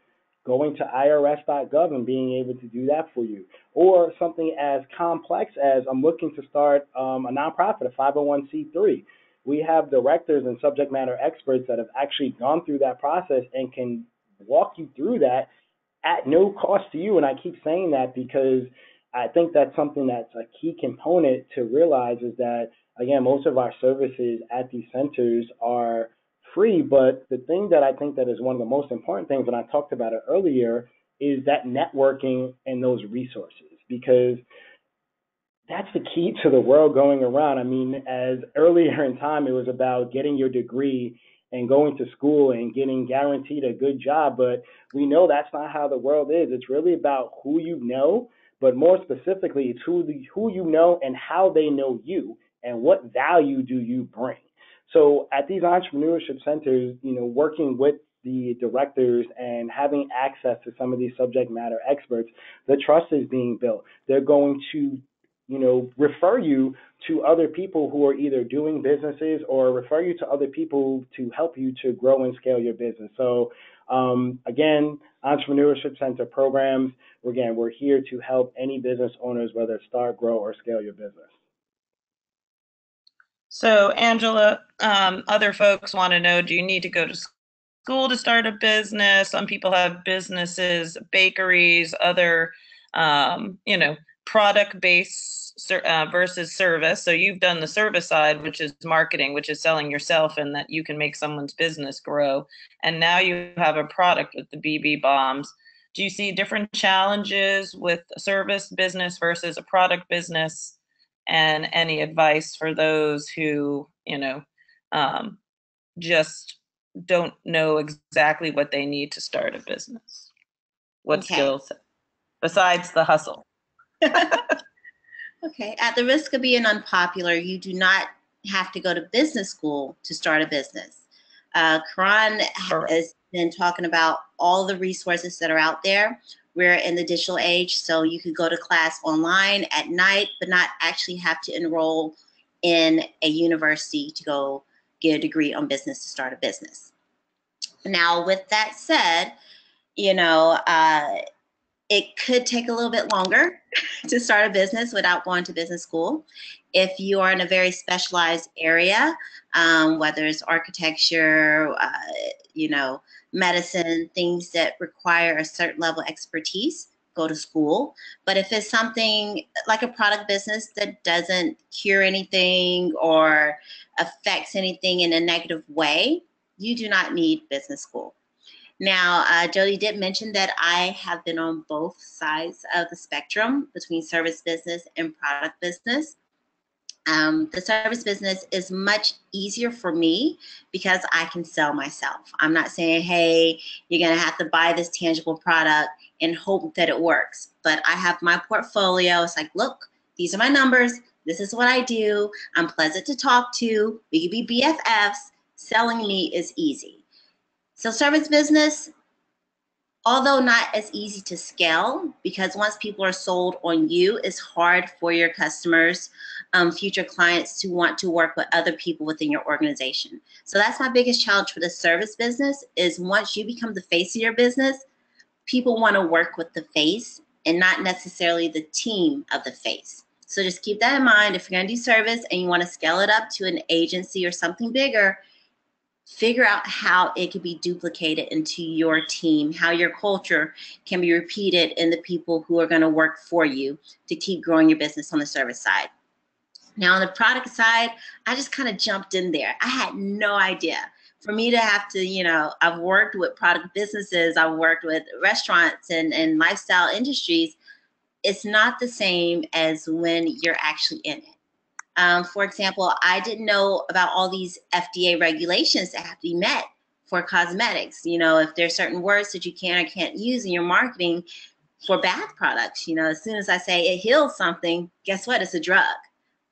going to irs.gov and being able to do that for you, or something as complex as, I'm looking to start a nonprofit, a 501c3. We have directors and subject matter experts that have actually gone through that process and can walk you through that at no cost to you. And I keep saying that because I think that's something that's a key component to realize, is that, again, most of our services at these centers are free. But the thing that I think that is one of the most important things, and I talked about it earlier, is that networking and those resources, because that's the key to the world going around. I mean, as earlier in time, it was about getting your degree and going to school and getting guaranteed a good job. But we know that's not how the world is. It's really about who you know, but more specifically, it's who you know and how they know you and what value do you bring. So at these entrepreneurship centers, working with the directors and having access to some of these subject matter experts, the trust is being built. They're going to refer you to other people who are either doing businesses or refer you to other people to help you to grow and scale your business. So again, Entrepreneurship Center programs, again, we're here to help any business owners, whether start, grow, or scale your business. So Angela, other folks want to know, do you need to go to school to start a business? Some people have businesses, bakeries, other you know, product based versus service. So you've done the service side, which is marketing, which is selling yourself and that you can make someone's business grow. And now you have a product with the BB bombs. Do you see different challenges with a service business versus a product business? And any advice for those who, um, just don't know exactly what they need to start a business? What Okay. skills besides the hustle? Okay. At the risk of being unpopular, you do not have to go to business school to start a business. Karan Correct. has been talking about all the resources that are out there. We're in the digital age, so you could go to class online at night, but not actually have to enroll in a university to go get a degree on business to start a business. Now, with that said, you know, it could take a little bit longer to start a business without going to business school. If you are in a very specialized area, whether it's architecture, medicine, things that require a certain level of expertise, go to school. But if it's something like a product business that doesn't cure anything or affects anything in a negative way, you do not need business school. Now, Jody did mention that I have been on both sides of the spectrum between service business and product business. The service business is much easier for me because I can sell myself. I'm not saying, hey, you're going to have to buy this tangible product and hope that it works. But I have my portfolio. It's like, look, these are my numbers. This is what I do. I'm pleasant to talk to. We can be BFFs. Selling me is easy. So service business, although not as easy to scale, because once people are sold on you, it's hard for your customers, future clients, to want to work with other people within your organization. So that's my biggest challenge for the service business is once you become the face of your business, people want to work with the face and not necessarily the team of the face. So just keep that in mind. If you're going to do service and you want to scale it up to an agency or something bigger, figure out how it can be duplicated into your team, how your culture can be repeated in the people who are going to work for you to keep growing your business on the service side. Now, on the product side, I just kind of jumped in there. I had no idea. For me to have to, I've worked with product businesses, I've worked with restaurants and lifestyle industries. It's not the same as when you're actually in it. For example, I didn't know about all these FDA regulations that have to be met for cosmetics. If there's certain words that you can or can't use in your marketing for bath products, as soon as I say it heals something, guess what? It's a drug.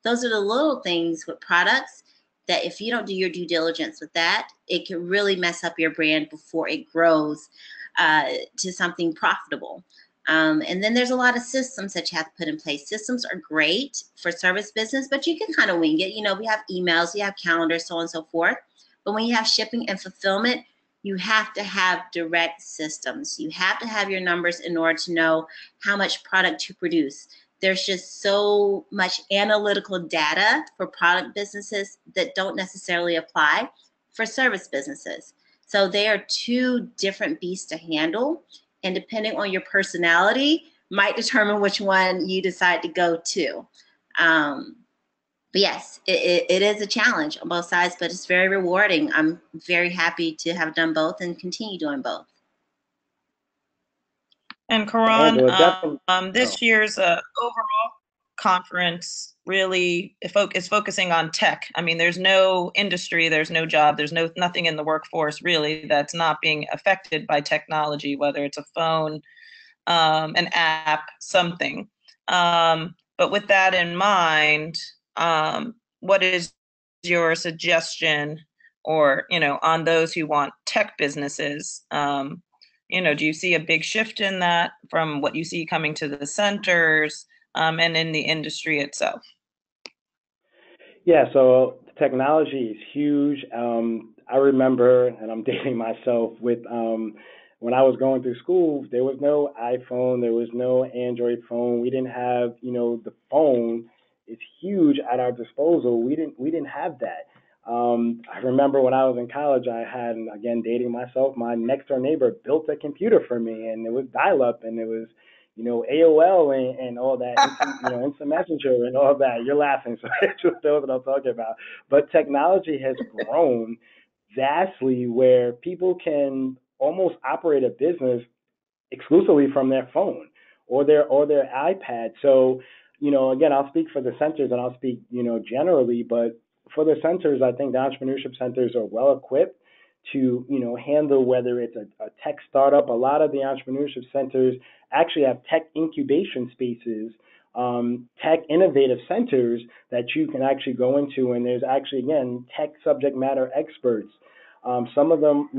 Those are the little things with products that if you don't do your due diligence with that, it can really mess up your brand before it grows to something profitable. And then there's a lot of systems that you have to put in place. Systems are great for service business, but you can kind of wing it. We have emails, we have calendars, so on and so forth. But when you have shipping and fulfillment, you have to have direct systems. You have to have your numbers in order to know how much product to produce. There's just so much analytical data for product businesses that don't necessarily apply for service businesses. So they are two different beasts to handle. And depending on your personality, might determine which one you decide to go to. But yes, it is a challenge on both sides, but it's very rewarding. I'm very happy to have done both and continue doing both. And Karan, Angela, definitely. this year's overall conference really is focusing on tech. I mean, there's no industry, there's no job, there's nothing in the workforce really that's not being affected by technology, whether it's a phone, an app, something. But with that in mind, what is your suggestion, or on those who want tech businesses? Do you see a big shift in that from what you see coming to the centers and in the industry itself? Yeah, so technology is huge. I remember, and I'm dating myself, with when I was going through school, there was no iPhone, there was no Android phone. We didn't have, the phone is huge at our disposal. We didn't have that. I remember when I was in college, I had, and again, dating myself, my next door neighbor built a computer for me, and it was dial up, and it was, AOL and all that, instant messenger and all that. You're laughing, so it's just those that I'm talking about. But technology has grown vastly where people can almost operate a business exclusively from their phone or their iPad. So, again, I'll speak for the centers and I'll speak, generally, but for the centers, I think the entrepreneurship centers are well equipped to, handle whether it's a tech startup. A lot of the entrepreneurship centers actually have tech incubation spaces, tech innovative centers that you can actually go into, and there's actually, again, tech subject matter experts. Some of them,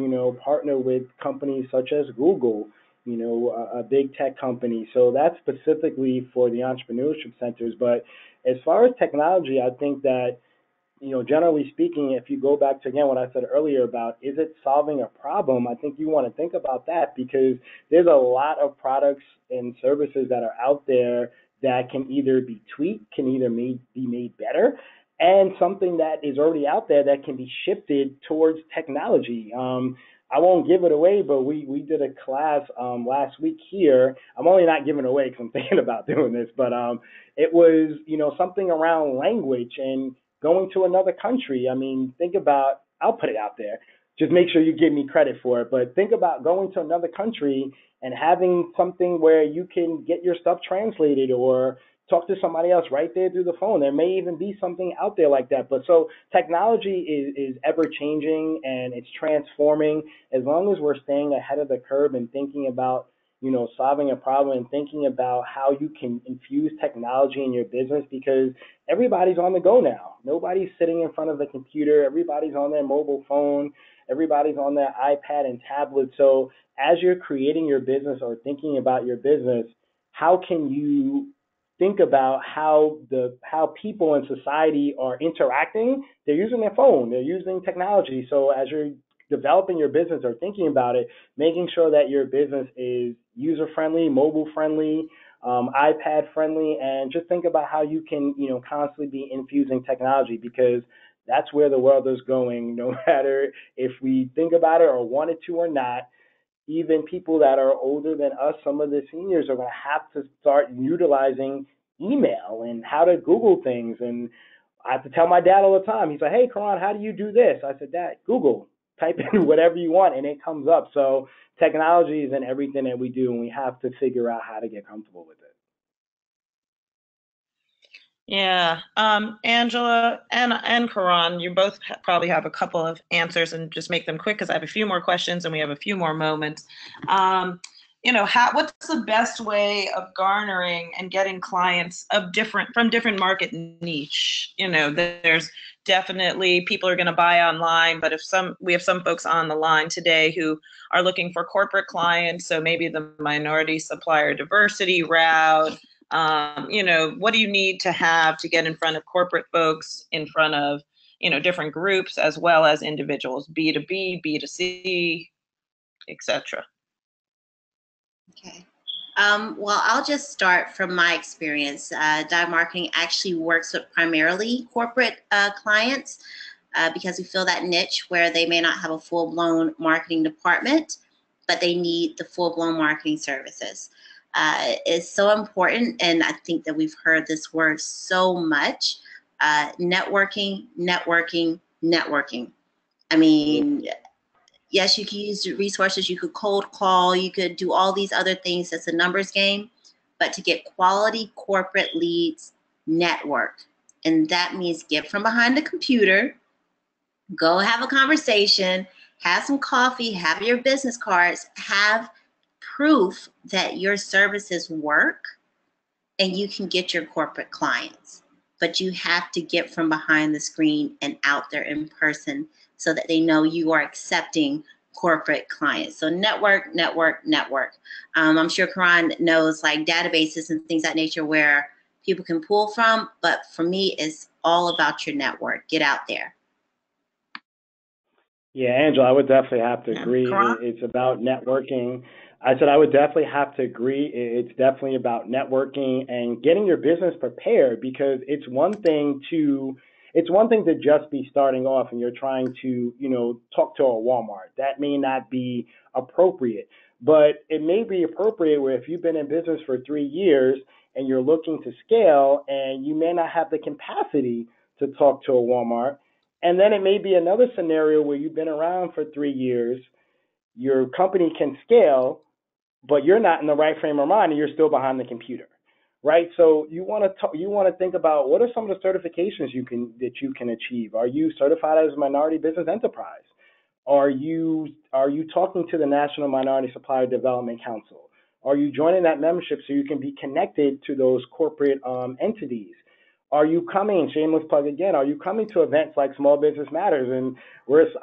partner with companies such as Google, a big tech company. So that's specifically for the entrepreneurship centers. But as far as technology, I think that, generally speaking, if you go back to, again, what I said earlier about is it solving a problem, I think you want to think about that because there's a lot of products and services that are out there that can either be tweaked, can either be made better, and something that is already out there that can be shifted towards technology. I won't give it away, but we did a class last week here. I'm only not giving it away because I'm thinking about doing this, but it was, something around language and going to another country. I mean, think about, I'll put it out there. Just make sure you give me credit for it. But think about going to another country and having something where you can get your stuff translated or talk to somebody else right there through the phone. There may even be something out there like that. But so technology is ever changing and it's transforming. As long as we're staying ahead of the curve and thinking about, solving a problem and thinking about how you can infuse technology in your business, because everybody's on the go now. Nobody's sitting in front of the computer. Everybody's on their mobile phone. Everybody's on their iPad and tablet. So as you're creating your business or thinking about your business, how can you think about how people in society are interacting? They're using their phone. They're using technology. So as you're developing your business or thinking about it, making sure that your business is user-friendly, mobile-friendly, iPad-friendly, and just think about how you can, constantly be infusing technology because that's where the world is going, no matter if we think about it or want it to or not. Even people that are older than us, some of the seniors are going to have to start utilizing email and how to Google things. And I have to tell my dad all the time. He's like, "Hey, Karan, how do you do this?" I said, "Dad, Google. Type in whatever you want, and it comes up." So technology is in everything that we do, and we have to figure out how to get comfortable with it. Yeah, Angela and Karan, you both probably have a couple of answers, and just make them quick because I have a few more questions and we have a few more moments. What's the best way of garnering and getting clients from different market niche? There's definitely people are going to buy online, but we have some folks on the line today who are looking for corporate clients, so maybe the minority supplier diversity route. What do you need to have to get in front of corporate folks, in front of, different groups as well as individuals, B2B, B2C, etc. Okay. Well, I'll just start from my experience. Dive Marketing actually works with primarily corporate clients because we fill that niche where they may not have a full-blown marketing department, but they need the full-blown marketing services. It's so important, and I think that we've heard this word so much, networking, networking, networking. I mean, yes, you can use resources, you could cold call, you could do all these other things. It's a numbers game, but to get quality corporate leads, network. And that means get from behind the computer, go have a conversation, have some coffee, have your business cards, have proof that your services work, and you can get your corporate clients. But you have to get from behind the screen and out there in person so that they know you are accepting corporate clients. So network, network, network. I'm sure Karan knows like databases and things of that nature where people can pull from, but for me, it's all about your network. Get out there. Yeah, Angela, I would definitely have to agree. It's about networking. I said I would definitely have to agree. It's definitely about networking and getting your business prepared, because it's one thing to just be starting off and you're trying to, talk to a Walmart. That may not be appropriate. But it may be appropriate where if you've been in business for 3 years and you're looking to scale and you may not have the capacity to talk to a Walmart. And then it may be another scenario where you've been around for 3 years, your company can scale, but you're not in the right frame of mind and you're still behind the computer, right? So you want to think about what are some of the certifications you can achieve. Are you certified as a minority business enterprise? Are you talking to the National Minority Supplier Development Council? Are you joining that membership so you can be connected to those corporate entities? Are you coming, shameless plug again, are you coming to events like Small Business Matters? And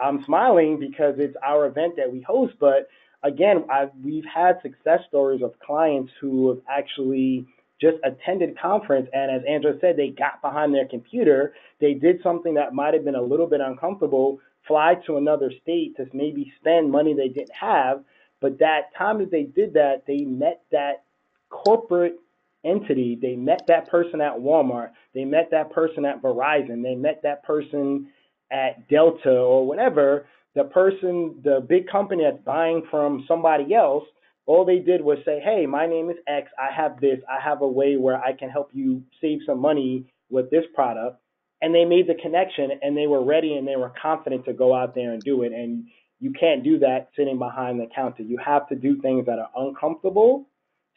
I'm smiling because it's our event that we host, but again, we've had success stories of clients who have actually just attended conference, and as Angela said, they got behind their computer, they did something that might have been a little bit uncomfortable, fly to another state to maybe spend money they didn't have, but that time that they did that, they met that corporate entity, they met that person at Walmart, they met that person at Verizon, they met that person at Delta or whatever, the big company that's buying from somebody else, all they did was say, hey, my name is X, I have this, I have a way where I can help you save some money with this product. And they made the connection and they were ready and they were confident to go out there and do it. And you can't do that sitting behind the counter. You have to do things that are uncomfortable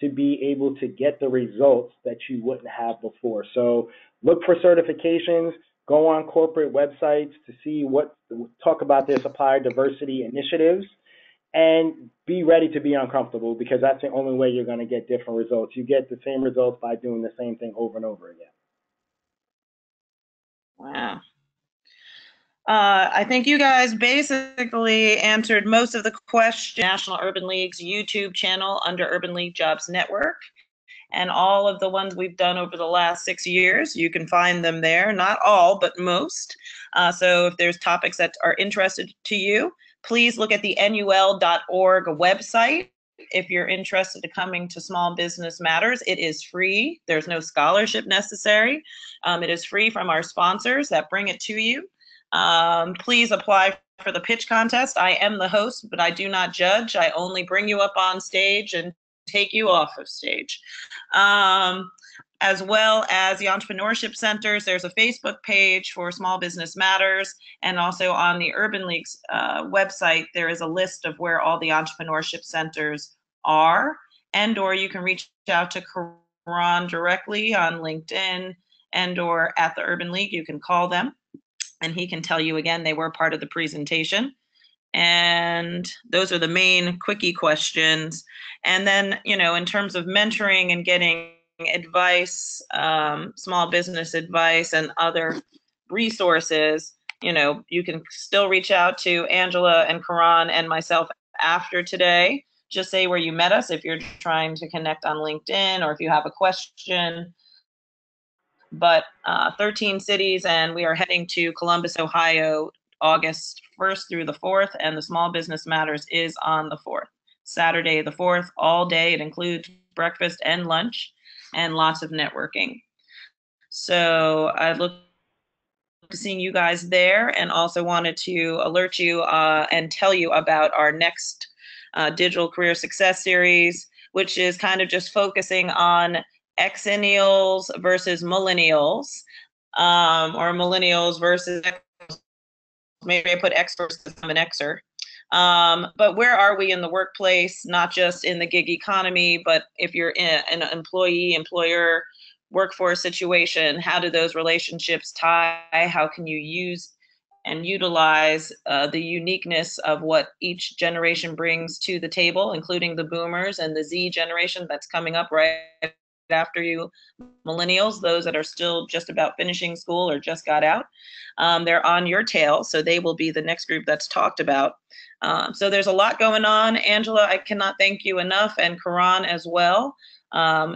to be able to get the results that you wouldn't have before. So look for certifications, go on corporate websites to see talk about their supplier diversity initiatives, and be ready to be uncomfortable because that's the only way you're going to get different results. You get the same results by doing the same thing over and over again. Wow. I think you guys basically answered most of the questions. National Urban League's YouTube channel under Urban League Jobs Network, and all of the ones we've done over the last 6 years. You can find them there, not all, but most. So if there's topics that are interested to you, please look at the NUL.org website. If you're interested in coming to Small Business Matters, it is free. There's no scholarship necessary. It is free from our sponsors that bring it to you. Please apply for the pitch contest. I am the host, but I do not judge. I only bring you up on stage and take you off of stage. As well as the entrepreneurship centers, there's a Facebook page for Small Business Matters, and also on the Urban League's website, there is a list of where all the entrepreneurship centers are, or you can reach out to Karan directly on LinkedIn or at the Urban League. You can call them and he can tell you again, they were part of the presentation. And those are the main quickie questions. And then, in terms of mentoring and getting advice, small business advice and other resources, you can still reach out to Angela and Karan and myself after today. Just say where you met us if you're trying to connect on LinkedIn or if you have a question. But 13 cities, and we are heading to Columbus, Ohio, August 1st through the 4th, and the Small Business Matters is on the 4th, Saturday the 4th, all day. It includes breakfast and lunch and lots of networking. So I look to seeing you guys there, and also wanted to alert you and tell you about our next Digital Career Success Series, which is kind of just focusing on Xennials versus millennials, or millennials versus, maybe I put X versus I'm an Xer. But where are we in the workplace, not just in the gig economy, but if you're in an employee, employer, workforce situation, how do those relationships tie? How can you use and utilize the uniqueness of what each generation brings to the table, including the boomers and the Z generation that's coming up right after you, millennials, those that are still just about finishing school or just got out. They're on your tail, so they will be the next group that's talked about. So there's a lot going on. Angela, I cannot thank you enough, and Karan as well.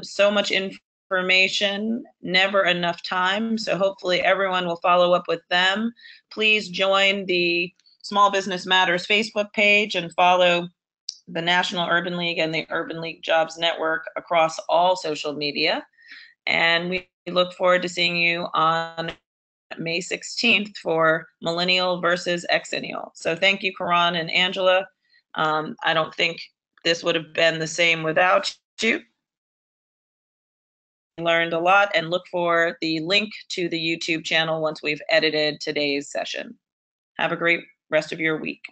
So much information, never enough time. So hopefully everyone will follow up with them. Please join the Small Business Matters Facebook page and follow the National Urban League and the Urban League Jobs Network across all social media. And we look forward to seeing you on May 16th for Millennial versus Xennial. So thank you, Karan and Angela. I don't think this would have been the same without you. Learned a lot, and look for the link to the YouTube channel once we've edited today's session. Have a great rest of your week.